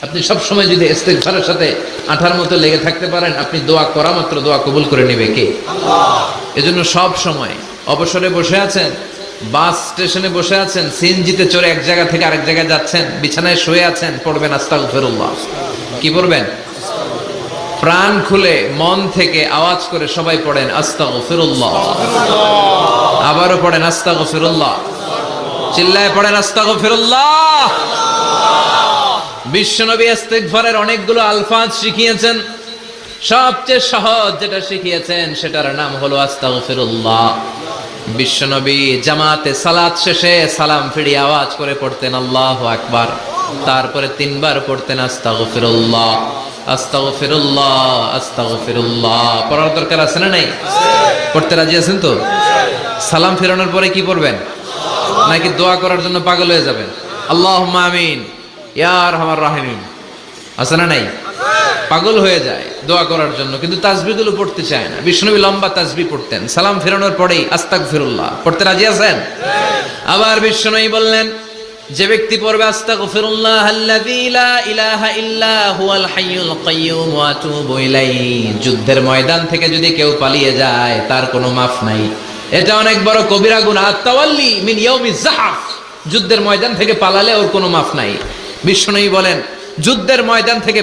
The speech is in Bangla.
আপনি সব সময় যদি ইস্তেগফারের সাথে আঠার মতো লেগে থাকতে পারেন, আপনি দোয়া করা মাত্র দোয়া কবুল করে নেবে কে? আল্লাহ। এজন্য সব সময় অবসরে বসে আছেন, বাস স্টেশনে বসে আছেন, সিএনজিতে চড়ে এক জায়গা থেকে আরেক জায়গায় যাচ্ছেন, বিছানায় শুয়ে আছেন, পড়বেন আস্তাগফিরুল্লাহ। কি পড়বেন? প্রাণ খুলে মন থেকে আওয়াজ করে সবাই পড়েন আস্তাগফিরুল্লাহ। আবারও পড়েন আস্তাগফিরুল্লাহ। চিল্লায় পড়েন আস্তাগফিরুল্লাহ। বিশ্বনবী ইস্তিগফারের অনেকগুলো আলফাজ শিখিয়েছেন, সবচেয়ে সহজ যেটা শিখিয়েছেন সেটার নাম হলো আস্তাগফিরুল্লাহ। বিশ্বনবী জামাতে সালাত শেষে সালাম ফিরিয়ে আওয়াজ করে পড়তেন আল্লাহু আকবার, তারপরে 3 বার পড়তেন আস্তাগফিরুল্লাহ আস্তাগফিরুল্লাহ আস্তাগফিরুল্লাহ। পড়ার দরকার আছে না নাই? পড়তে রাজি আছেন তো? সালাম ফেরানোর পরে কি পড়বেন? নাকি দোয়া করার জন্য পাগল হয়ে যাবেন? আল্লাহুম্মা আমিন ইয়া আরহামার রাহিমিন, আছে না নাই? পাগল হয়ে যায় দোয়া করার জন্য, কিন্তু তাসবিহগুলো পড়তে চায় না। বিষ্ণুনবী লম্বা তাসবিহ পড়তেন, সালাম ফেরানোর পরেই আস্তাগফিরুল্লাহ পড়তে রাজি আছেন? আবার বিষ্ণুনবী বললেন, যে ব্যক্তি পড়বে আস্তাগফিরুল্লাহ আল্লাযী লা ইলাহা ইল্লা হুয়াল হাইয়ুল কাইয়্যুম ওয়া আতুবু ইলাইহি, যুদ্ধের ময়দান থেকে যদি কেউ পালিয়ে যায় তার কোনো মাফ নাই। এটা অনেক বড় কবিরা গুনাহ, আত-তাওয়াল্লি মিন ইয়াউমিজ যাহফ, যুদ্ধের ময়দান থেকে পালালে ওর কোনো মাফ নাই। বিষ্ণুনবী বলেন, যুদ্ধের ময়দান থেকে